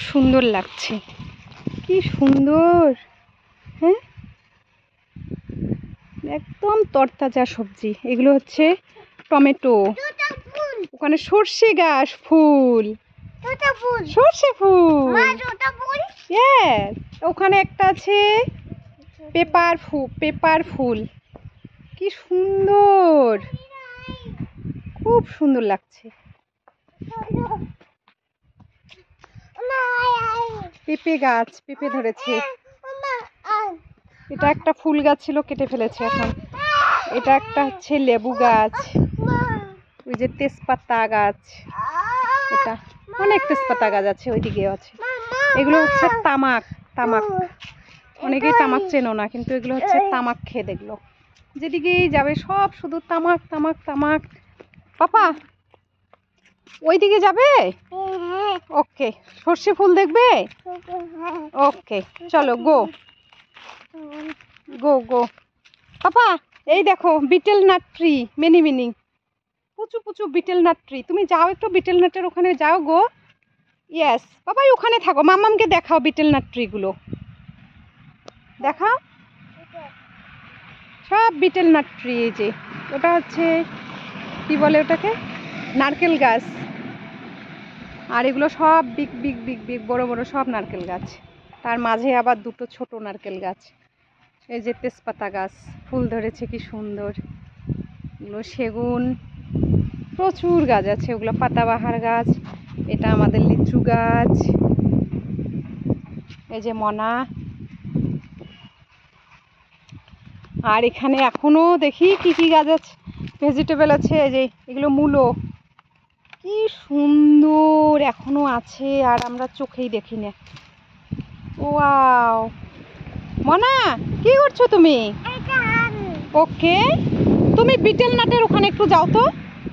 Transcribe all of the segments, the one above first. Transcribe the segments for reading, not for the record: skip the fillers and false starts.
সুন্দর লাগছে, কি সুন্দর। হ্যাঁ, একদম তরতাজা সবজি। এগুলো হচ্ছে টমেটো, ওখানে সর্ষে গাছ, ফুল, সর্ষে ফুল। ইয়েস, ওখানে একটা আছে পেপার ফুল। কি সুন্দর, খুব সুন্দর লাগছে। পেঁপে গাছ, পেঁপে ধরেছে। এটা একটা ফুল গাছ ছিল, কেটে ফেলেছে এখন। এটা একটা হচ্ছে লেবু গাছ, ওই যে তেজপাতা গাছ, এটা অনেক তেজপাতা গাছ আছে, ওইদিকেও আছে। এগুলো হচ্ছে তামাক। অনেকেই তামাক চেনো না, কিন্তু এগুলো হচ্ছে তামাক খেত। এগুলো যেদিকেই যাবে সব শুধু তামাক তামাক তামাক। পাপা ওইদিকে যাবে? ওকে। সর্ষে ফুল দেখবে? ওকে, চলো গো গো গো। পাপা এই দেখো বিটেল নাট ট্রি, মিনি পুচু বিটেল নাট ট্রি। তুমি যাও একটু বিটেল নাটের ওখানে যাও গো। ইয়েস বাবাই, ওখানে থাকো, মাম্মামকে দেখাও বিটেল নাট ট্রি গুলো দেখাও। সব বিটেল নাট ট্রি। এই যে ওটা হচ্ছে কি বলে ওটাকে, নারকেল গাছ। আর এগুলো সব বিগ বিগ বিগ বিগ বড় বড় সব নারকেল গাছ। তার মাঝে আবার দুটো ছোট নারকেল গাছ। এই যে তেজপাতা গাছ, ফুল ধরেছে কি সুন্দর। এগুলো সেগুন, প্রচুর গাছ আছে। ওগুলো পাতাবাহার গাছ। এটা আমাদের লিচু গাছ। এই যে মনা। আর এখানে এখনো দেখি কি কি গাছ আছে, ভেজিটেবল আছে। এই যে এগুলো মূলো, কি সুন্দর এখনো আছে, আর আমরা চোখেই দেখি না। ওয়াও, মনা কি করছো তুমি? ওকে, তুমি বিটেল নাটের ওখানে একটু যাও তো।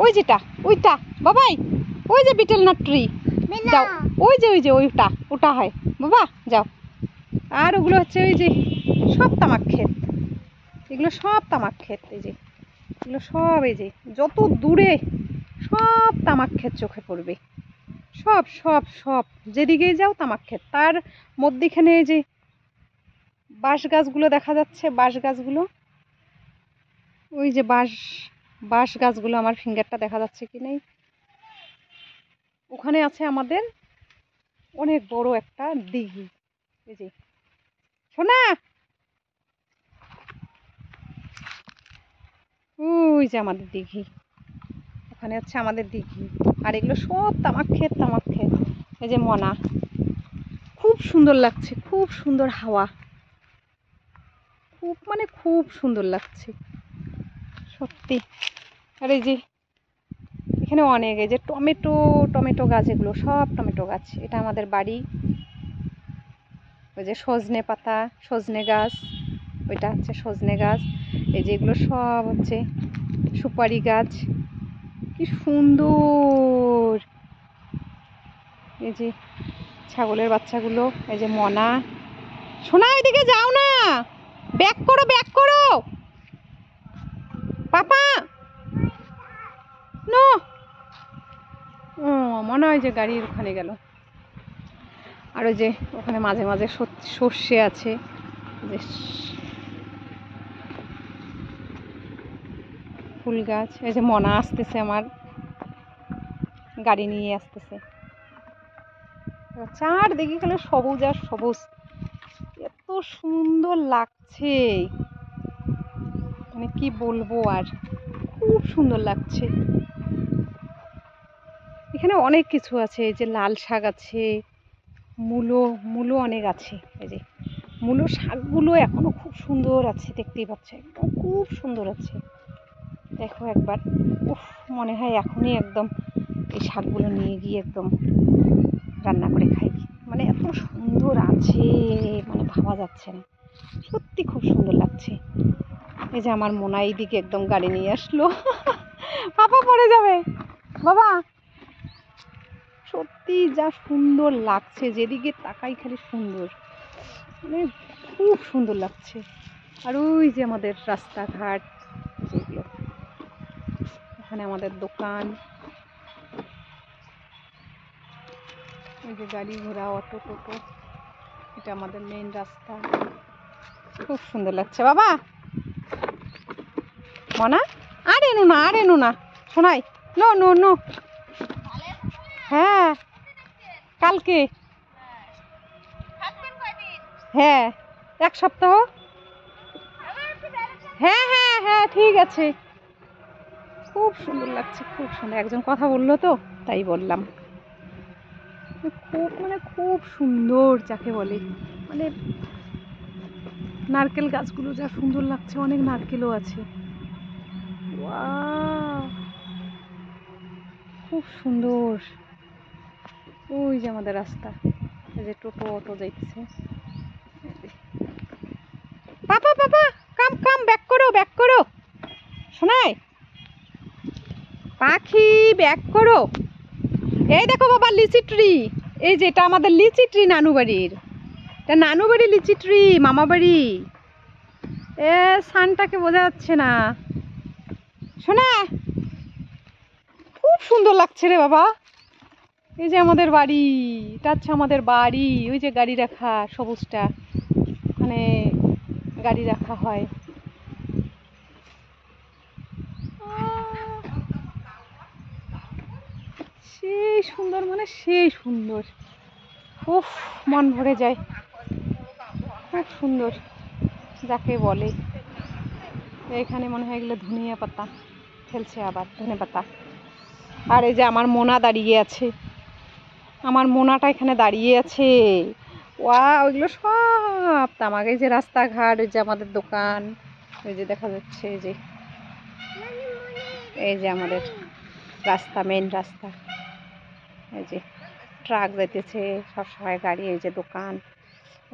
ওই যেটা, ওইটা বাবাই, ওই যে বিটেল নাট ট্রি, যাও। ওই যে ওটা হয় বাবা, যাও। আর ওগুলো হচ্ছে ওই যে সব তামাক ক্ষেত। এগুলো সব তামাক ক্ষেত। এই যে এগুলো সব, এই যে যত দূরে সব তামাক ক্ষেত চোখে পড়বে। সব সব সব যেদিকেই যাও তামাক ক্ষেত। তার মধ্যিখানে এই যে বাঁশ গাছগুলো দেখা যাচ্ছে, বাঁশ গাছগুলো, ওই যে বাঁশ গাছগুলো, আমার ফিঙ্গারটা দেখা যাচ্ছে কি নেই। ওখানে আছে আমাদের অনেক বড় একটা দিঘি। এই যে শোনা, ওই যে আমাদের দিঘি, ওখানে হচ্ছে আমাদের দিঘি। আর এগুলো সব তামাক ক্ষেত তামাক ক্ষেত। এই যে মনা, খুব সুন্দর লাগছে, খুব সুন্দর হাওয়া, খুব মানে খুব সুন্দর লাগছে সত্যি। আর এই যে এখানে অনেক, এই যে টমেটো গাছ, এগুলো সব টমেটো গাছ। এটা আমাদের বাড়ি। ওই যে সজনে পাতা, সজনে গাছ, ওইটা হচ্ছে সজনে গাছ। এই যে এগুলো সব হচ্ছে সুপারি গাছ, কি সুন্দর। এই যে ছাগলের বাচ্চাগুলো, এই যে মনা। শোনা ওইদিকে যাও না, ব্যাক করো পাপা। নো, ও মনে হয় যে গাড়ির ওখানে গেল। আর ওই যে ওখানে মাঝে মাঝে সর্ষে আছে। যে ফুল গাছ। এই যে মনা আসতেছে, আমার গাড়ি নিয়ে আসতেছে। চারদিকে খালি সবুজ আর সবুজ, এত সুন্দর লাগছে, মানে কি বলবো আর, খুব সুন্দর লাগছে। এখানে অনেক কিছু আছে। এই যে লাল শাক আছে, মূলো অনেক আছে। এই যে মূলো শাকগুলো এখনো খুব সুন্দর আছে, দেখতেই পাচ্ছ, একদম খুব সুন্দর আছে। দেখো একবার, উফ, মনে হয় এখনই একদম এই শাকগুলো নিয়ে গিয়ে একদম রান্না করে খাই। মানে এত সুন্দর আছে, মানে ভাবা যাচ্ছে না, সত্যি খুব সুন্দর লাগছে। এই যে আমার মোনা এইদিকে একদম গাড়ি নিয়ে আসলো। পাপা পড়ে যাবে বাবা। সত্যি যা সুন্দর লাগছে, যেদিকে তাকাই খালি সুন্দর, মানে খুব সুন্দর লাগছে। আর ওই যে আমাদের রাস্তাঘাট, যেগুলো এখানে আমাদের দোকান, ওই যে গাড়ি ঘোড়া, অটো টোটো, এটা আমাদের মেইন রাস্তা। খুব সুন্দর লাগছে বাবা। মনা আর এনো না শোনাই, নো নো নো। হ্যাঁ কালকে, হ্যাঁ 1 সপ্তাহ। হ্যাঁ হ্যাঁ হ্যাঁ ঠিক আছে। খুব সুন্দর লাগছে, খুব সুন্দর। একজন কথা বললো তো তাই বললাম। খুব মানে খুব সুন্দর যাকে বলে, মানে নারকেল গাছগুলো যা সুন্দর লাগছে, অনেক নারকেলও আছে। ওয়াও খুব সুন্দর। ওই যে আমাদের রাস্তা, এই যে টোটো অটো যাইতেছে। পাপা পাপা কাম কাম, ব্যাক করো ব্যাক করো শোনাই পাখি, ব্যাক করো। এই দেখো বাবা লিচি ট্রি, এই যে এটা আমাদের লিচি ট্রি নানু বাড়ির। এটা নানু বাড়ি লিচি ট্রি, মামা বাড়ি। সানটাকে বোঝা যাচ্ছে না শোনা। খুব সুন্দর লাগছে রে বাবা। এই যে আমাদের বাড়ি, এটা হচ্ছে আমাদের বাড়ি। ওই যে গাড়ি রাখা সবুজটা, ওখানে গাড়ি রাখা হয়। সেই সুন্দর, মানে সেই সুন্দর। উফ মন ভরে যায়, খুব সুন্দর যাকে বলে। এখানে মনে হয় এগুলো ধনিয়া পাতা ফেলছে, আবার ধনে পাতা। আর এই যে আমার মোনা দাঁড়িয়ে আছে, আমার মোনাটা এখানে দাঁড়িয়ে আছে। ওয়া ওইগুলো সব তামাক। এই যে রাস্তাঘাট, ওই যে আমাদের দোকান, ওই যে দেখা যাচ্ছে। এই যে আমাদের রাস্তা, মেন রাস্তা। এই যে ট্রাক যাইতেছে সবসময় গাড়ি। এই যে দোকান,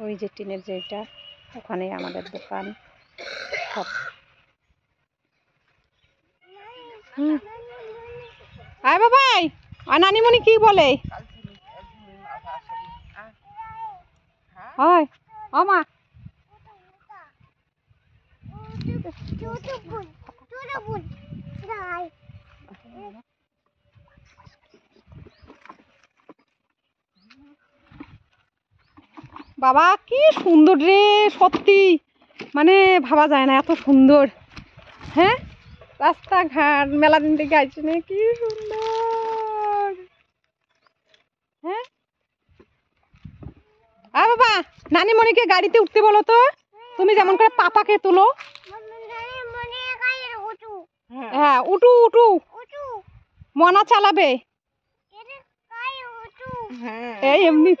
ওই যে টিনের যেটা, ওখানে আমাদের দোকান সব। আয় বাবাই, আর নানিমণি কি বলে? হয় ও মা, বাবা কি সুন্দর রে, সত্যি মানে ভাবা যায় না এত সুন্দর। হ্যাঁ রাস্তাঘাট মেলা দিন থেকে আসছে না, কি সুন্দর। হ্যাঁ আ বাবা, নানিমণিকে গাড়িতে উঠতে বলো তো। তুমি যেমন করে পাপাকে তুলো। হ্যাঁ উঠু উঠু, মনা চালাবে। এই এমনি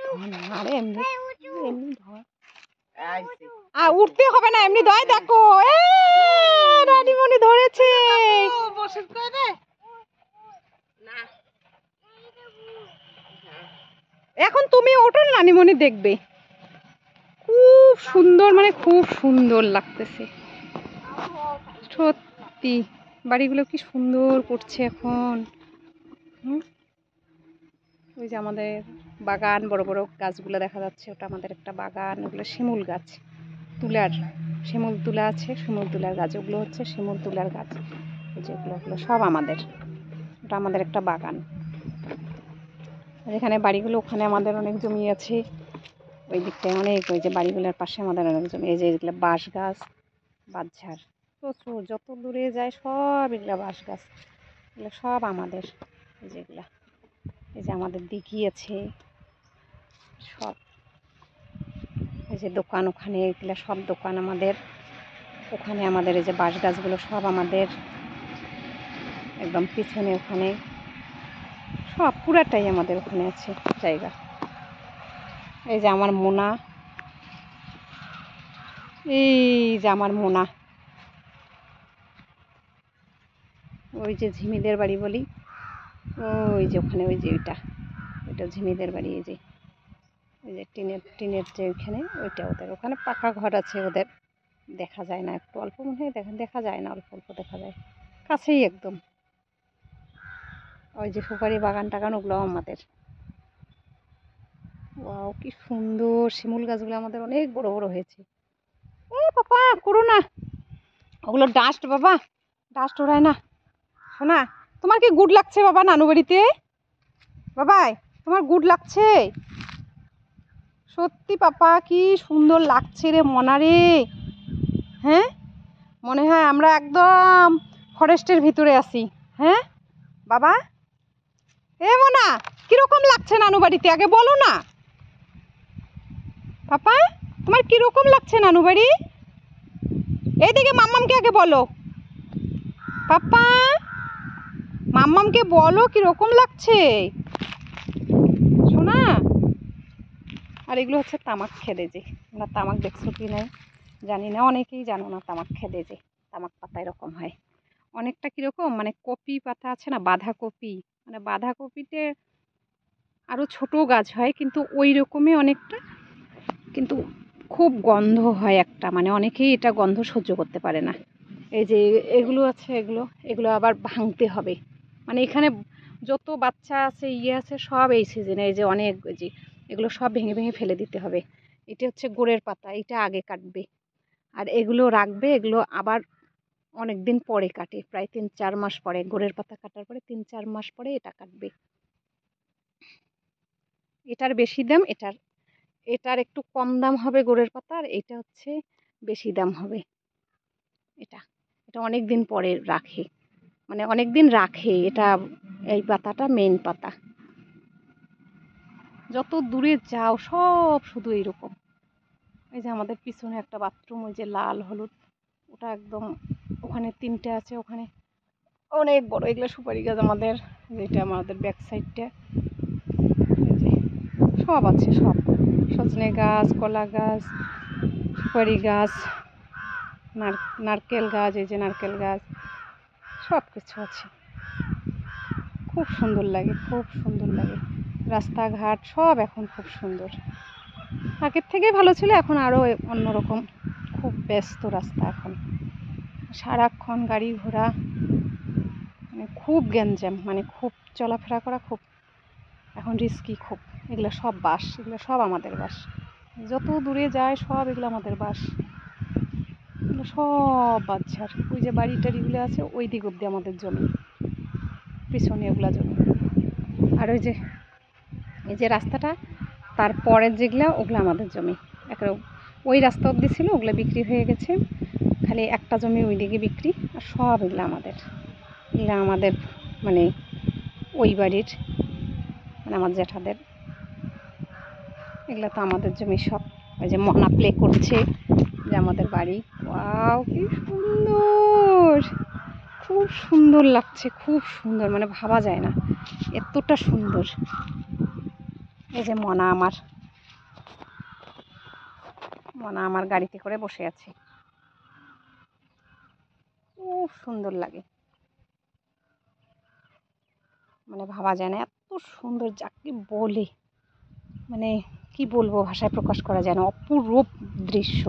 আরে এমনি এমনি ধর, উঠতে হবে না, এমনি ধয়। দেখো রানীমণি ধরেছে। এখন তুমি ওঠো, নানিমণি দেখবে। খুব সুন্দর, মানে খুব সুন্দর লাগতেছে সত্যি। বাড়িগুলো কি সুন্দর করছে এখন। ওই যে আমাদের বাগান, বড় বড় গাছগুলো দেখা যাচ্ছে, ওটা আমাদের একটা বাগান। ওগুলো শিমুল গাছ, তুলার শিমুল তুলা আছে, শিমুল তুলার গাছ। ওগুলো হচ্ছে শিমুল তুলার গাছ। যেগুলো ওগুলো সব আমাদের, ওটা আমাদের একটা বাগান। যেখানে বাড়িগুলো, ওখানে আমাদের অনেক জমি আছে। ওই দিকটায় অনেক, ওই যে বাড়িগুলোর পাশে আমাদের অনেক জমি। এই যে এগুলো বাঁশ গাছ, বাঁশঝাড় প্রচুর, যত দূরে যায় সব এগুলো বাঁশ গাছ। এগুলো সব আমাদের। এই যেগুলা, এই যে আমাদের দিঘি আছে সব। এই যে দোকান, ওখানে এগুলো সব দোকান আমাদের। ওখানে আমাদের এই যে বাঁশ গাছগুলো সব আমাদের, একদম পিছনে ওখানে সব পুরাটাই আমাদের ওখানে আছে জায়গা। এই যে আমার মোনা, এই যে আমার মোনা। ওই যে ঝিমিদের বাড়ি বলি, ওই যে ওখানে, ওই যে ওইটা ঝিমিদের বাড়ি। এই যে ওই যে টিনের যে ওইখানে, ওইটা ওদের। ওখানে পাকা ঘর আছে ওদের, দেখা যায় না, একটু অল্প মনে হয় দেখা যায় না, অল্প অল্প দেখা যায়, কাছেই একদম। ওই যে সুপারি বাগান টাগান, ওগুলো আমাদের। ওয়াও কি সুন্দর, শিমুল গাছগুলো আমাদের অনেক বড় বড় হয়েছে। পাপা করো না, ওগুলো ডাস্ট বাবা, ডাস্ট ওড়ায় না। শোনা, তোমার কি গুড লাগছে বাবা নানু বাড়িতে? বাবাই তোমার গুড লাগছে? সত্যি পাপা কি সুন্দর লাগছে রে মনা রে। হ্যাঁ, মনে হয় আমরা একদম ফরেস্টের ভিতরে আছি। হ্যাঁ বাবা, এ মনা কিরকম লাগছে নানু বাড়িতে আগে বলো না। পাপা তোমার কিরকম লাগছে নানু বাড়ি? এইদিকে মাম্মামকে আগে বলো। পাপা মাম্মামকে বলো কিরকম লাগছে শোনা। আর এগুলো হচ্ছে তামাক খেদে, যে আমরা তামাক দেখছো কি নাই জানি না, অনেকেই জানো না তামাক খেদে, যে তামাক পাতা এরকম হয় অনেকটা কিরকম, মানে কপি পাতা আছে না, বাঁধাকপি, মানে বাঁধাকপিতে আরো ছোট গাছ হয় কিন্তু ওই রকমই অনেকটা, কিন্তু খুব গন্ধ হয় একটা, মানে অনেকেই এটা গন্ধ সহ্য করতে পারে না। এই যে এগুলো আছে, এগুলো এগুলো আবার ভাঙতে হবে, মানে এখানে যত বাচ্চা আছে ইয়ে আছে সব এই সিজনে, এই যে অনেক যে এগুলো সব ভেঙে ভেঙে ফেলে দিতে হবে। এটা হচ্ছে গুড়ের পাতা, এটা আগে কাটবে, আর এগুলো রাখবে, এগুলো আবার অনেক দিন পরে কাটে, প্রায় 3-4 মাস পরে, গুড়ের পাতা কাটার পরে 3-4 মাস পরে এটা কাটবে। এটার বেশি দাম, এটার এটার একটু কম দাম হবে গুড়ের পাতা, আর এটা হচ্ছে বেশি দাম হবে। এটা এটা অনেক দিন পরে রাখে, মানে অনেক দিন রাখে এটা, এই পাতাটা মেন পাতা। যত দূরে যাও সব শুধু এইরকম। এই যে আমাদের পিছনে একটা বাথরুম, ওই যে লাল হলুদ, ওটা একদম ওখানে 3টে আছে, ওখানে অনেক বড়, এগুলো সুপারি গাছ আমাদের, যেটা আমাদের ব্যাক সাইডটা সব আছে, সব সজনে গাছ, কলা গাছ, সুপারি গাছ, নারকেল গাছ, এই যে নারকেল গাছ, সব কিছু আছে। খুব সুন্দর লাগে, খুব সুন্দর লাগে, রাস্তাঘাট সব এখন খুব সুন্দর, আগের থেকে ভালো ছিল, এখন আরও অন্যরকম, খুব ব্যস্ত রাস্তা এখন, সারাক্ষণ গাড়ি ঘোড়া, মানে খুব গ্যাঞ্জাম, মানে খুব চলাফেরা করা খুব এখন রিস্কি খুব। এগুলো সব বাস, এগুলো সব আমাদের বাস, যত দূরে যায় সব এগুলো আমাদের বাস, এগুলো সব বাচ্চার। ওই যে বাড়ি টাড়িগুলো আছে ওই দিক অব্দি আমাদের জমি, পিছনে ওগুলা জমি, আর ওই যে এই যে রাস্তাটা তারপরের যেগুলো ওগুলো আমাদের জমি, একটা ওই রাস্তা অব্দি ছিল, ওগুলো বিক্রি হয়ে গেছে, খালি একটা জমি ওই দিকে বিক্রি, আর সব এগুলো আমাদের, এগুলো আমাদের মানে ওই বাড়ির, মানে আমার জ্যাঠাদের, এগুলো তো আমাদের জমি সব। ওই যে মনা প্লে করছে, যে আমাদের বাড়ি, ওয়াও কি সুন্দর, খুব সুন্দর লাগছে, খুব সুন্দর, মানে ভাবা যায় না এতটা সুন্দর। এই যে মনা আমার গাড়িতে করে বসে আছে, খুব সুন্দর লাগে, মানে ভাবা যায় না এত সুন্দর, যাকে বলে মানে কি বলবো, ভাষায় প্রকাশ করা যায় না, অপরূপ দৃশ্য।